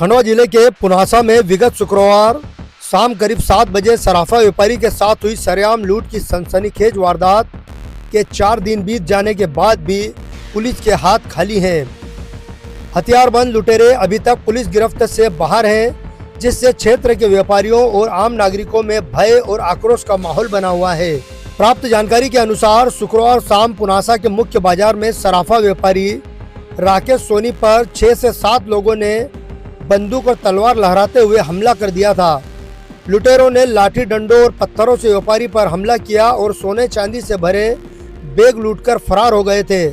खंडवा जिले के पुनासा में विगत शुक्रवार शाम करीब 7 बजे सराफा व्यापारी के साथ हुई सरेआम लूट की सनसनीखेज वारदात के 4 दिन बीत जाने के बाद भी पुलिस के हाथ खाली हैं। हथियारबंद लुटेरे अभी तक पुलिस गिरफ्त से बाहर हैं, जिससे क्षेत्र के व्यापारियों और आम नागरिकों में भय और आक्रोश का माहौल बना हुआ है। प्राप्त जानकारी के अनुसार शुक्रवार शाम पुनासा के मुख्य बाजार में सराफा व्यापारी राकेश सोनी पर 6 से 7 लोगों ने बंदूक और तलवार लहराते हुए हमला कर दिया था। लुटेरों ने लाठी डंडों और पत्थरों से व्यापारी पर हमला किया और सोने चांदी से भरे बैग लूटकर फरार हो गए थे।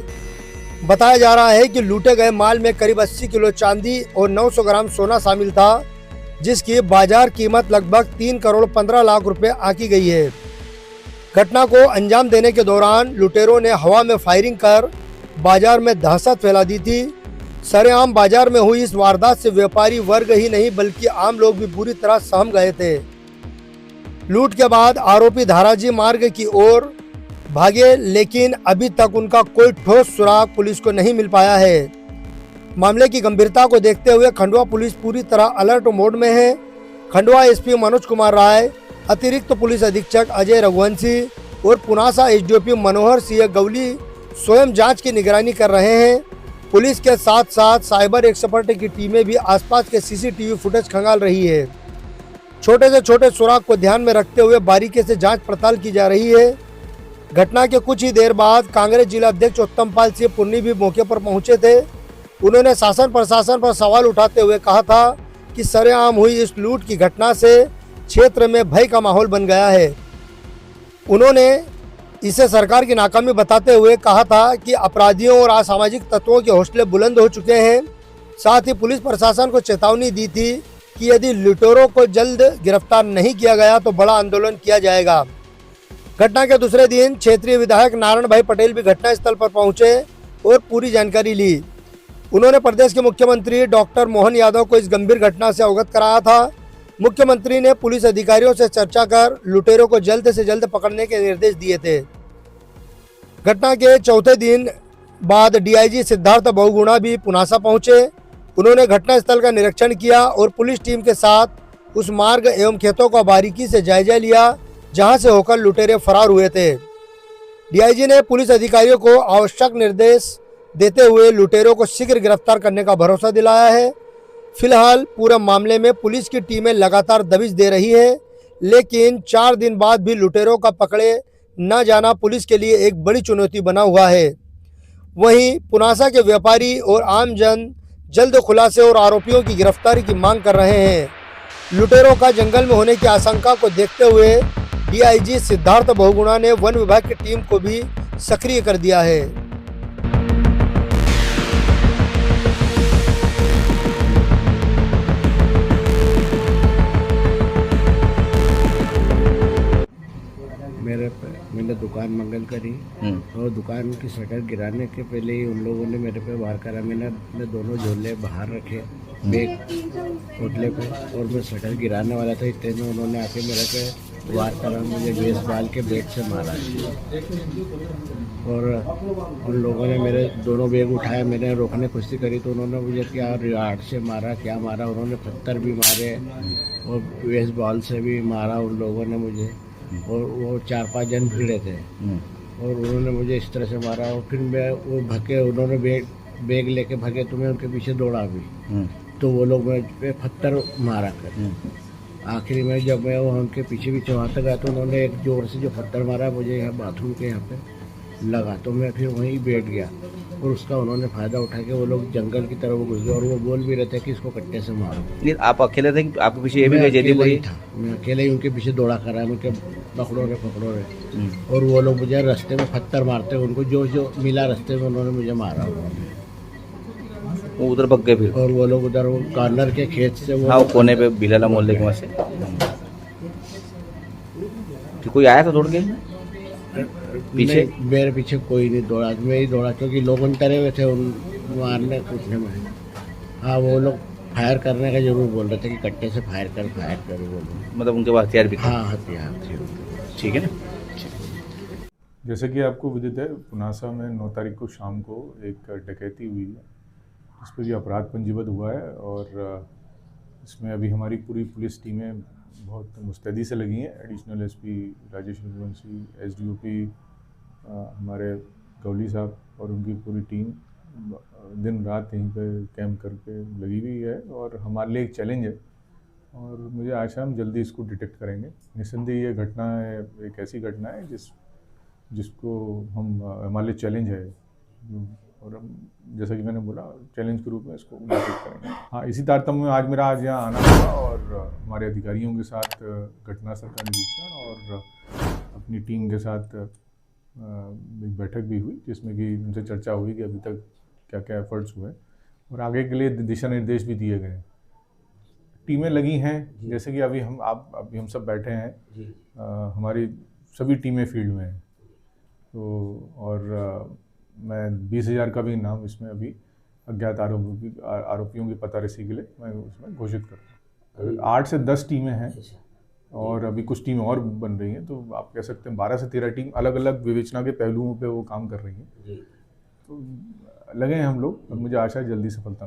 बताया जा रहा है कि लूटे गए माल में करीब 80 किलो चांदी और 900 ग्राम सोना शामिल था, जिसकी बाजार कीमत लगभग 3 करोड़ 15 लाख रुपए आंकी गई है। घटना को अंजाम देने के दौरान लुटेरों ने हवा में फायरिंग कर बाजार में दहशत फैला दी थी। सरेआम बाजार में हुई इस वारदात से व्यापारी वर्ग ही नहीं बल्कि आम लोग भी बुरी तरह सहम गए थे। लूट के बाद आरोपी धाराजी मार्ग की ओर भागे, लेकिन अभी तक उनका कोई ठोस सुराग पुलिस को नहीं मिल पाया है। मामले की गंभीरता को देखते हुए खंडवा पुलिस पूरी तरह अलर्ट मोड में है। खंडवा एसपी मनोज कुमार राय, अतिरिक्त पुलिस अधीक्षक अजय रघुवंशी और पुनासा एसडीओपी मनोहर सिंह गवली स्वयं जांच की निगरानी कर रहे हैं। पुलिस के साथ साथ साइबर एक्सपर्ट की टीमें भी आसपास के सीसीटीवी फुटेज खंगाल रही है। छोटे से छोटे सुराग को ध्यान में रखते हुए बारीकी से जांच पड़ताल की जा रही है। घटना के कुछ ही देर बाद कांग्रेस जिला अध्यक्ष उत्तमपाल सिंह पुन्नी भी मौके पर पहुंचे थे। उन्होंने शासन प्रशासन पर सवाल उठाते हुए कहा था कि सरेआम हुई इस लूट की घटना से क्षेत्र में भय का माहौल बन गया है। उन्होंने इसे सरकार की नाकामी बताते हुए कहा था कि अपराधियों और असामाजिक तत्वों के हौसले बुलंद हो चुके हैं। साथ ही पुलिस प्रशासन को चेतावनी दी थी कि यदि लुटेरों को जल्द गिरफ्तार नहीं किया गया तो बड़ा आंदोलन किया जाएगा। घटना के दूसरे दिन क्षेत्रीय विधायक नारायण भाई पटेल भी घटनास्थल पर पहुंचे और पूरी जानकारी ली। उन्होंने प्रदेश के मुख्यमंत्री डॉक्टर मोहन यादव को इस गंभीर घटना से अवगत कराया था। मुख्यमंत्री ने पुलिस अधिकारियों से चर्चा कर लुटेरों को जल्द से जल्द पकड़ने के निर्देश दिए थे। घटना के चौथे दिन बाद डीआईजी सिद्धार्थ बहुगुणा भी पुनासा पहुंचे। उन्होंने घटनास्थल का निरीक्षण किया और पुलिस टीम के साथ उस मार्ग एवं खेतों का बारीकी से जायजा लिया जहां से होकर लुटेरे फरार हुए थे। डीआईजी ने पुलिस अधिकारियों को आवश्यक निर्देश देते हुए लुटेरों को शीघ्र गिरफ्तार करने का भरोसा दिलाया है। फिलहाल पूरे मामले में पुलिस की टीमें लगातार दबिश दे रही है, लेकिन 4 दिन बाद भी लुटेरों का पकड़े न जाना पुलिस के लिए एक बड़ी चुनौती बना हुआ है। वहीं पुनासा के व्यापारी और आम जन जल्द खुलासे और आरोपियों की गिरफ्तारी की मांग कर रहे हैं। लुटेरों का जंगल में होने की आशंका को देखते हुए डीआईजी सिद्धार्थ बहुगुणा ने वन विभाग की टीम को भी सक्रिय कर दिया है। मैंने दुकान मंगल करी और दुकान की शटर गिराने के पहले ही उन लोगों ने मेरे पे वार करा। मैंने अपने दोनों झोले बाहर रखे बैग होटले पे और मैं शटर गिराने वाला था, इतने में उन्होंने आके मेरे पे वार करा। मुझे बेस बाल के बैग से मारा और उन लोगों ने मेरे दोनों बैग उठाए। मैंने रोकने की कोशिश करी तो उन्होंने मुझे क्या राड से मारा, क्या मारा। उन्होंने पत्थर भी मारे और बेस बॉल से भी मारा उन लोगों ने मुझे। और वो 4-5 जन भिड़े थे और उन्होंने मुझे इस तरह से मारा। और फिर मैं वो भगे, उन्होंने बैग लेके भगे तो मैं उनके पीछे दौड़ा भी तो वो लोग मुझ पे पत्थर मारा कर। आखिरी में जब मैं वो उनके पीछे वहाँ तक गया तो उन्होंने एक जोर से जो पत्थर मारा मुझे यहाँ बाथरूम के यहाँ पे लगा, तो मैं फिर वहीं बैठ गया और उसका उन्होंने फ़ायदा उठा के वो लोग जंगल की तरफ घुस गए और वो बोल भी रहे थे कि इसको कट्टे से मारो। नहीं, आप अकेले थे कि आपके पीछे ये भी था? मैं अकेले ही उनके पीछे दौड़ा करा, उनके पकड़ो रहे और वो लोग मुझे रास्ते में पत्थर मारते, उनको जो मिला रास्ते में उन्होंने मुझे मारा। वो उधर भग गए फिर और वो लोग उधर वो कॉर्नर के खेत से वो कोने पे बिलाला मोहल्ले के वहाँ से कोई आया था दौड़ के पीछे? मेरे पीछे कोई नहीं दौड़ा, मैं ही दौड़ा क्योंकि लोग डरे हुए थे उन मारने कूदने में। हाँ, वो लोग फायर करने का जरूर बोल रहे थे कि कट्टे से फायर कर बोल। मतलब उनके पास हथियार भी थे? हाँ, हथियार थे। ठीक है ना। जैसे कि आपको विदित है, पुनासा में 9 तारीख को शाम को एक डकैती हुई है, जिस पर भी अपराध पंजीबद्ध हुआ है और इसमें अभी हमारी पूरी पुलिस टीमें बहुत मुस्तैदी से लगी हैं। Additional SP Rajesh Raghuvanshi, SDOP हमारे गौली साहब और उनकी पूरी टीम दिन रात यहीं पे कैंप करके लगी हुई है और हमारे लिए एक चैलेंज है और मुझे आशा हम जल्दी इसको डिटेक्ट करेंगे। निस्संदेह ये घटना है, एक ऐसी घटना है जिसको हम हमारे लिए चैलेंज है और हम जैसा कि मैंने बोला चैलेंज के रूप में इसको डिटेक्ट करेंगे। हाँ, इसी तारतम्य में आज यहाँ आना हुआ और हमारे अधिकारियों के साथ घटनास्थल का निरीक्षण और अपनी टीम के साथ एक बैठक भी हुई जिसमें कि उनसे चर्चा हुई कि अभी तक क्या क्या एफर्ट्स हुए और आगे के लिए दिशा निर्देश भी दिए गए। टीमें लगी हैं, जैसे कि अभी हम सब बैठे हैं, हमारी सभी टीमें फील्ड में हैं तो और मैं 20,000 का भी इनाम इसमें अभी अज्ञात आरोपियों की पतारसी के लिए मैं उसमें घोषित कर रहा हूँ। 8 से 10 टीमें हैं और अभी कुछ टीमें और बन रही हैं, तो आप कह सकते हैं 12 से 13 टीम अलग अलग विवेचना के पहलुओं पे वो काम कर रही हैं। तो लगे हैं हम लोग और मुझे आशा है जल्दी सफलता